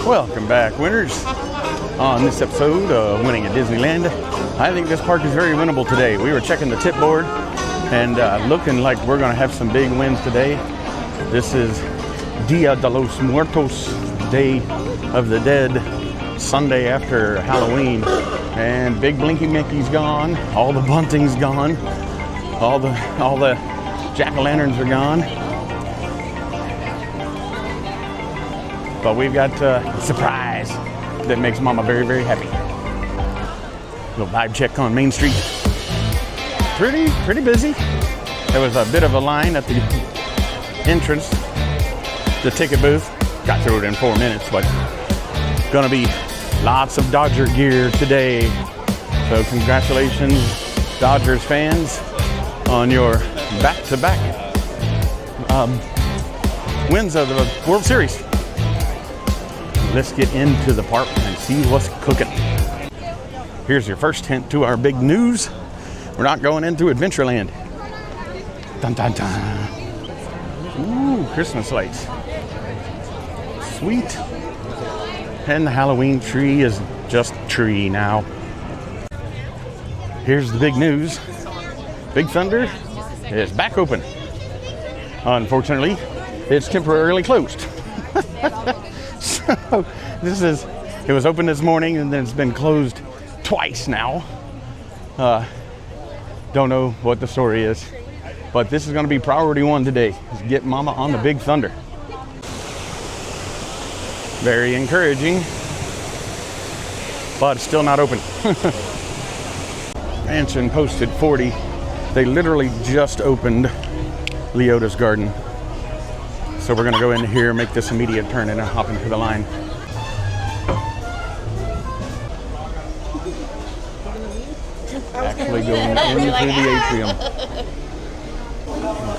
Welcome back, winners. On this episode of Winning at Disneyland, I think this park is very winnable today. We were checking the tip board and looking like we're going to have some big wins today. This is Dia de los Muertos, Day of the Dead, Sunday after Halloween. And Big Blinky Mickey's gone, all the bunting's gone, all the jack-o'-lanterns are gone. But we've got a surprise that makes Mama very, very happy. Little vibe check on Main Street. Pretty busy. There was a bit of a line at the entrance, the ticket booth. Got through it in 4 minutes, but gonna be lots of Dodger gear today. So congratulations, Dodgers fans, on your back-to-back wins of the World Series. Let's get into the park and see what's cooking. Here's your first hint to our big news. We're not going into Adventureland. Dun dun dun. Ooh, Christmas lights. Sweet. And the Halloween tree is just a tree now. Here's the big news. Big Thunder is back open. Unfortunately, it's temporarily closed. So it was open this morning and then it's been closed twice now. Don't know what the story is, but this is going to be priority one today, is get Mama on the Big Thunder. Very encouraging, but it's still not open. Mansion posted 40. They literally just opened Leota's Garden. So we're gonna go in here, make this immediate turn and hop into the line. Actually going into the atrium.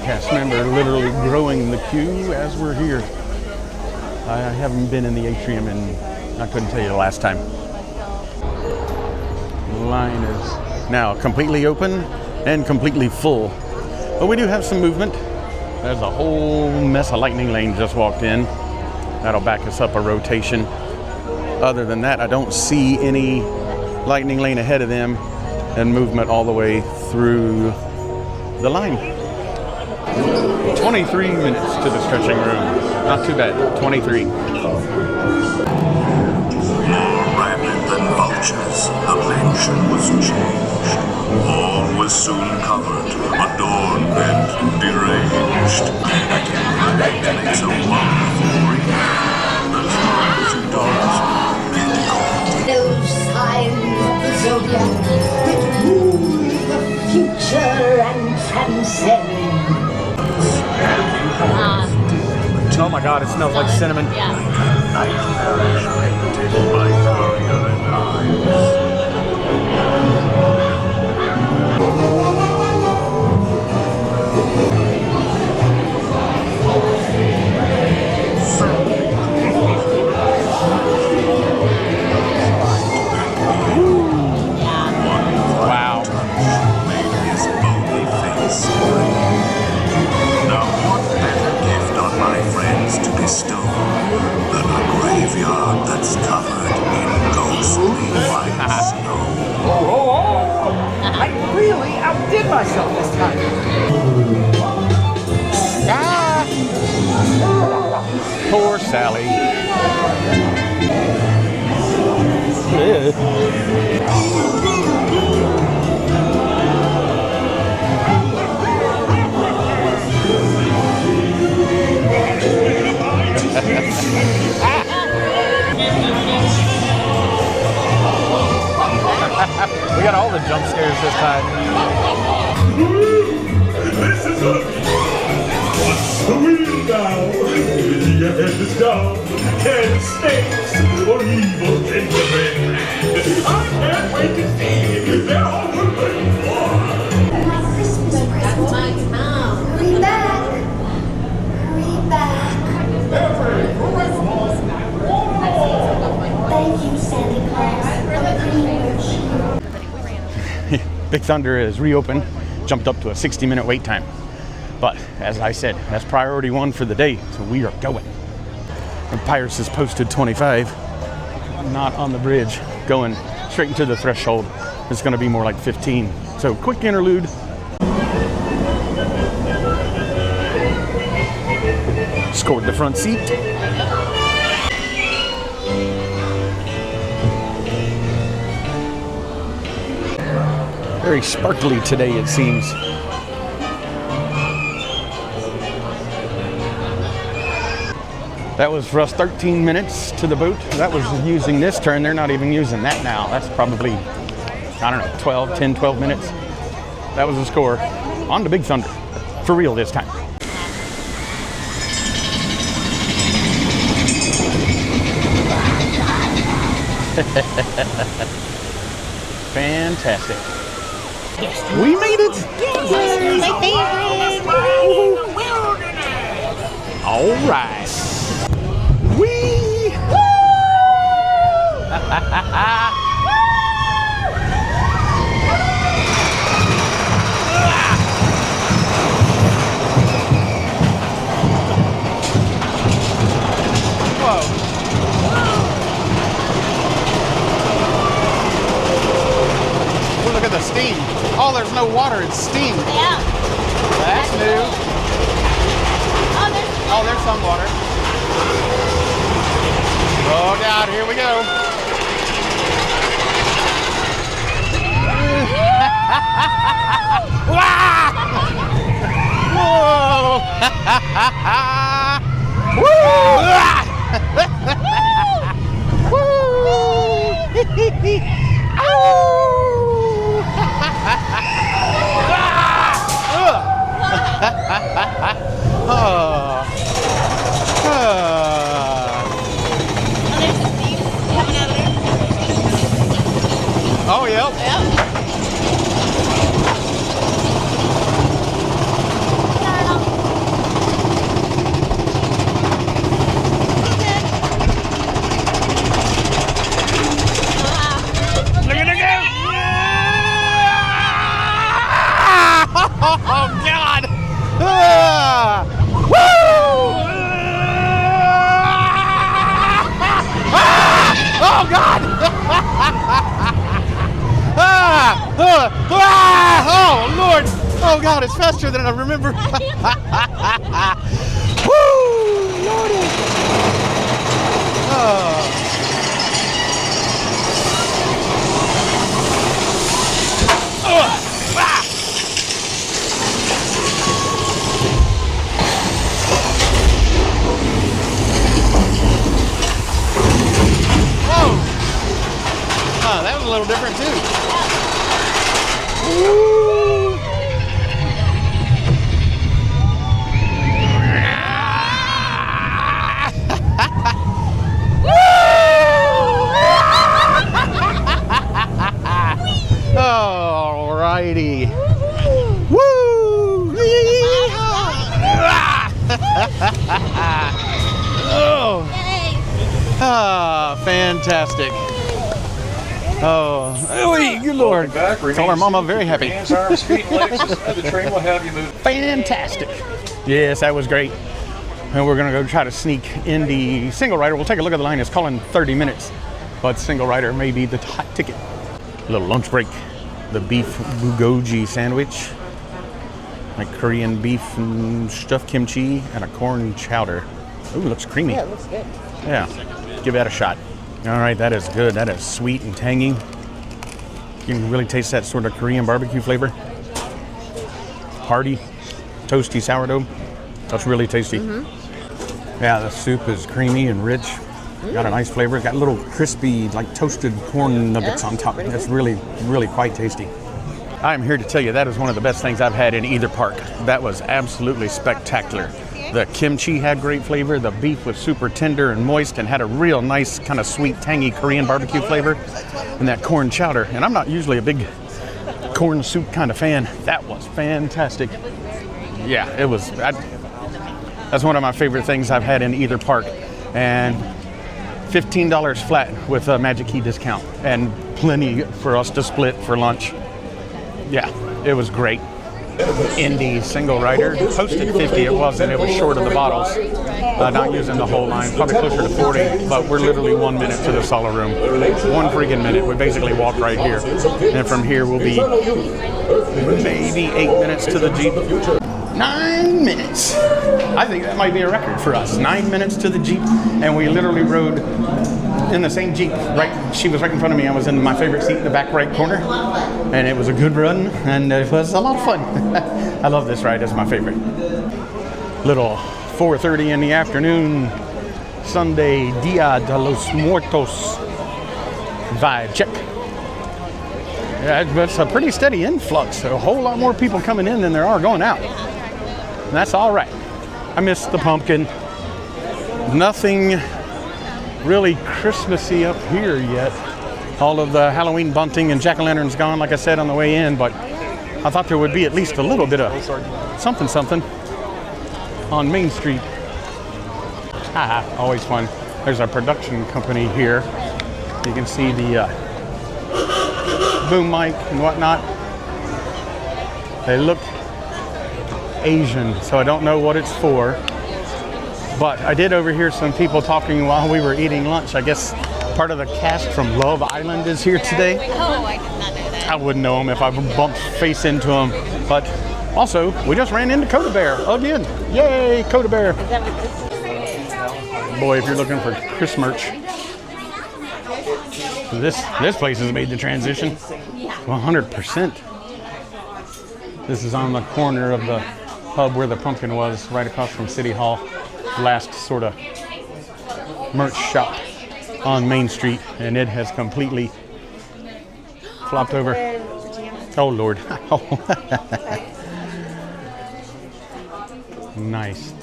Cast member literally growing the queue as we're here. I haven't been in the atrium and I couldn't tell you the last time. The line is now completely open and completely full. But we do have some movement. There's a whole mess of lightning lanes just walked in. That'll back us up a rotation. Other than that, I don't see any lightning lane ahead of them and movement all the way through the line. 23 minutes to the stretching room. Not too bad, 23. More rabid than vultures, the mansion was changed. All was soon covered, adorned and deranged. It makes a wonderful ring. The two doors, beautiful. No signs of the zodiac that rule the future and transcend. Oh my God, it smells like cinnamon. Yeah. Nightmarish painted by Thuria and eyes. Wow. Made his bony face grin. Now what better gift on my friends to bestow than a graveyard that's covered in ghostly white snow? I really outdid myself this time. Poor Sally. We got all the jump scares this time. This is what's the wind now? Your head is down, and snakes or evil gingerbread. I can't wait to see they're all waiting for. Christmas present. Hurry back. Hurry back. Thank you, Santa Claus. Big Thunder is reopened, jumped up to a 60-minute wait time. But as I said, that's priority one for the day, so we are going. And Pirates is posted 25. Not on the bridge, going straight into the threshold. It's going to be more like 15. So quick interlude. Scored the front seat. Very sparkly today, it seems. That was for us 13 minutes to the boat. That was using this turn. They're not even using that now. That's probably, I don't know, 10, 12 minutes. That was the score on the Big Thunder. For real this time. Fantastic. We made it! Yes, my favorite. All right. Wee! Whoa. Oh, look at the steam. Oh, there's no water, it's steam. Yeah. That's new. Oh, there's some water. Oh, God, here we go. Whoa! Oh, yep. Look at it go! Oh, God! Woo! Oh, God! Oh, Lord! Oh, God, it's faster than I remember. Woo! Lordy! Whoa! That was a little different, too. Woo! Alrighty. Woo! Oh. Fantastic. Oh, good Lord. Tell our mama very happy. Hands, arms, feet, and legs. The train will have you move. Fantastic. Yes, that was great. And we're going to go try to sneak in the single rider. We'll take a look at the line. It's calling 30 minutes, but single rider may be the hot ticket. A little lunch break. The beef bulgogi sandwich, like Korean beef and stuffed kimchi, and a corn chowder. Ooh, looks creamy. Yeah, it looks good. Yeah, give that a shot. All right, that is good. That is sweet and tangy. You can really taste that sort of Korean barbecue flavor. Hearty, toasty sourdough. That's really tasty. Yeah, the soup is creamy and rich. Got a nice flavor. Got little crispy, like toasted corn nuggets on top. It's really, really quite tasty. I'm here to tell you that is one of the best things I've had in either park. That was absolutely spectacular. The kimchi had great flavor. The beef was super tender and moist and had a real nice kind of sweet, tangy Korean barbecue flavor. And that corn chowder. And I'm not usually a big corn soup kind of fan. That was fantastic. Yeah, it was. That's one of my favorite things I've had in either park. And $15 flat with a Magic Key discount. And plenty for us to split for lunch. Yeah, it was great. Indie single rider. Posted 50 it was, and it was short of the bottles. Not using the whole line, probably closer to 40, but we're literally 1 minute to the solo room. 1 freaking minute. We basically walk right here. And from here we'll be maybe 8 minutes to the Jeep. 9 minutes. I think that might be a record for us. 9 minutes to the Jeep, and we literally rode in the same Jeep. Right, she was right in front of me. I was in my favorite seat in the back right corner, and it was a good run, and it was a lot of fun. I love this ride. It's my favorite. Little 4:30 in the afternoon, Sunday, Dia de los Muertos vibe check. Yeah, it's a pretty steady influx. A whole lot more people coming in than there are going out. And that's all right. I missed the pumpkin. Nothing really Christmassy up here yet. All of the Halloween bunting and jack-o'-lanterns gone, like I said on the way in, but I thought there would be at least a little bit of something on Main Street. Always fun. There's our production company here. You can see the boom mic and whatnot. They look Asian, so I don't know what it's for. But I did overhear some people talking while we were eating lunch. I guess part of the cast from Love Island is here today. Oh, I did not know that. I wouldn't know him if I bumped face into him. But also, we just ran into Coda Bear again. Yay, Coda Bear. Boy, if you're looking for Chris merch, this place has made the transition 100%. This is on the corner of the pub where the pumpkin was, right across from City Hall. Last sort of merch shop on Main Street, and it has completely flopped over. Oh Lord. Nice.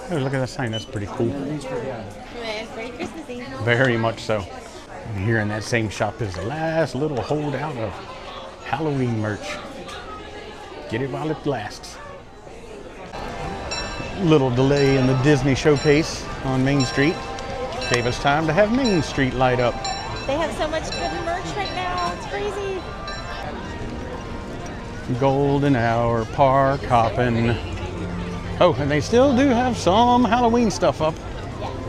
Oh, look at that sign. That's pretty cool. It's very Christmassy. Very much so. And here in that same shop is the last little holdout of Halloween merch. Get it while it lasts. Little delay in the Disney showcase on Main Street. Gave us time to have Main Street light up. They have so much good merch right now. It's crazy. Golden Hour, Park Hoppin'. Oh, and they still do have some Halloween stuff up.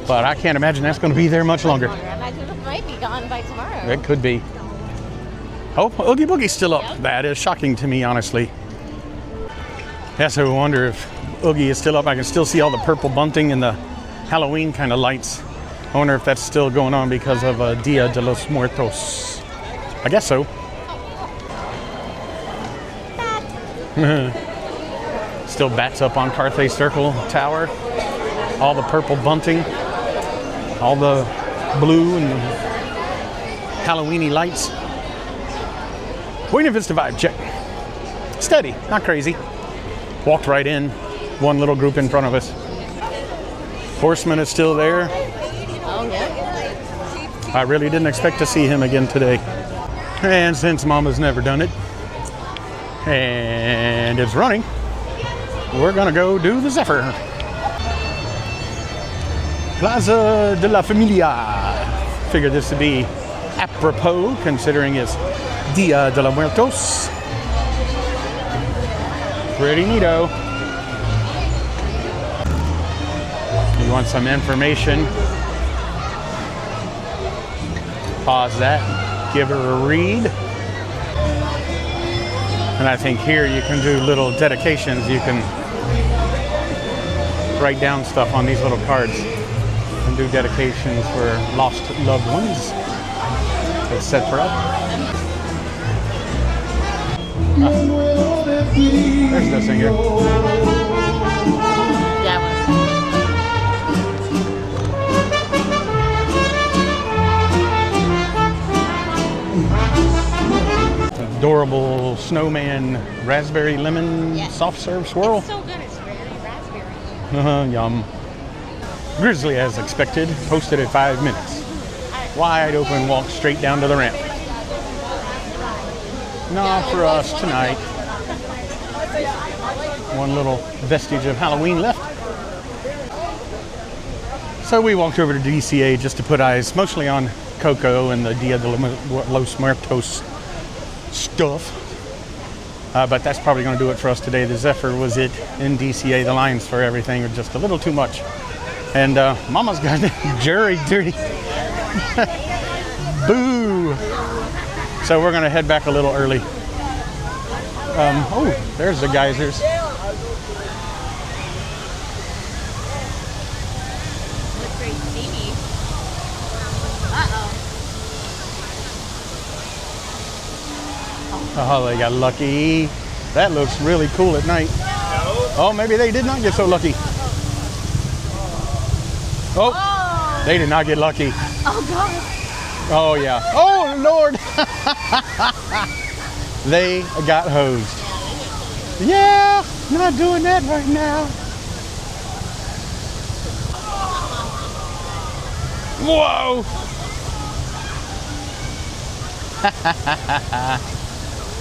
But I can't imagine that's going to be there much longer. I imagine it might be gone by tomorrow. It could be. Oh, Oogie Boogie's still up. Yep. That is shocking to me, honestly. Yes, I wonder if Oogie is still up. I can still see all the purple bunting and the Halloween kind of lights. I wonder if that's still going on because of Dia de los Muertos. I guess so. Still bats up on Carthay Circle Tower. All the purple bunting. All the blue and the Halloweeny lights. Buena Vista vibe check. Steady, not crazy. Walked right in. One little group in front of us. Horseman is still there. Oh, yeah. I really didn't expect to see him again today. And since Mama's never done it, and it's running, we're gonna go do the Zephyr. Plaza de la Familia. Figured this would be apropos considering it's Dia de los Muertos. Pretty neato. You want some information? Pause that, give her a read. And I think here you can do little dedications. You can write down stuff on these little cards and do dedications for lost loved ones. It's set for up. There's the singer. That Adorable snowman raspberry lemon Yeah. soft serve swirl. It's so good. It's raspberry. Yum. Grizzly as expected, posted at 5 minutes. Wide open walk straight down to the ramp. Not for us tonight. One little vestige of Halloween left. So we walked over to DCA just to put eyes mostly on Coco and the Dia de los Muertos stuff. But that's probably going to do it for us today. The Zephyr was it in DCA. The lines for everything are just a little too much. And Mama's got jury duty. Boo! So we're going to head back a little early. Oh, there's the geysers. Looks very steamy. Uh-oh. Oh, they got lucky. That looks really cool at night. Oh, maybe they did not get so lucky. Oh, they did not get lucky. Oh, God. Oh, yeah. Oh, Lord. They got hosed. Yeah, not doing that right now. Whoa.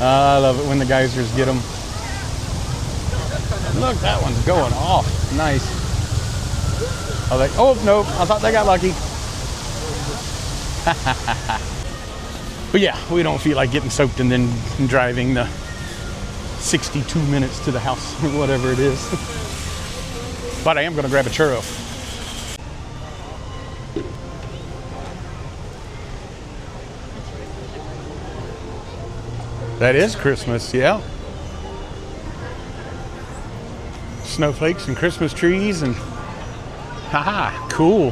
I love it when the geysers get them. Look, that one's going off. Nice. Oh, nope. I thought they got lucky. But yeah, we don't feel like getting soaked and then driving the 62 minutes to the house or whatever it is. But I am going to grab a churro. That is Christmas, yeah. Snowflakes and Christmas trees and haha, cool.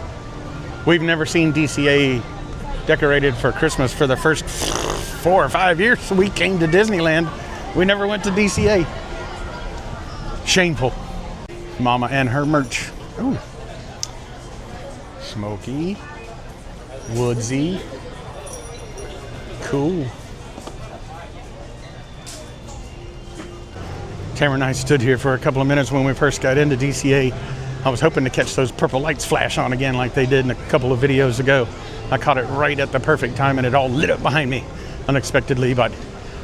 We've never seen DCA decorated for Christmas for the first 4 or 5 years we came to Disneyland. We never went to DCA. Shameful. Mama and her merch. Ooh. Smoky. Woodsy. Cool. Tamara and I stood here for a couple of minutes when we first got into DCA. I was hoping to catch those purple lights flash on again like they did in a couple of videos ago. I caught it right at the perfect time and it all lit up behind me unexpectedly, but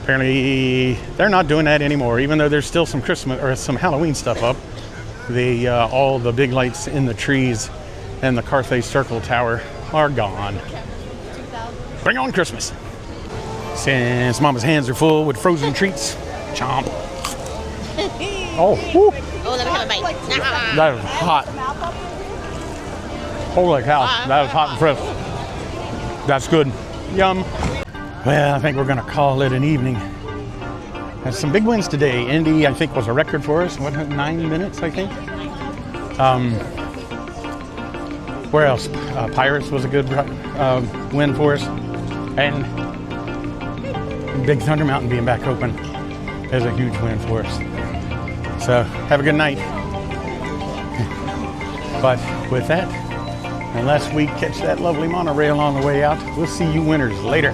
apparently they're not doing that anymore. Even though there's still some Christmas or some Halloween stuff up, all the big lights in the trees and the Carthay Circle Tower are gone. Bring on Christmas. Since Mama's hands are full with frozen treats, chomp. Oh, whoo. Oh, let me have a bite. That is hot. Holy cow, that is hot and fresh. That's good. Yum. Well, I think we're going to call it an evening. Had some big wins today. Indy, I think, was a record for us. What, 9 minutes, I think? Where else? Pirates was a good win for us. And Big Thunder Mountain being back open is a huge win for us. So, have a good night. But with that, unless we catch that lovely monorail on the way out, we'll see you winners later.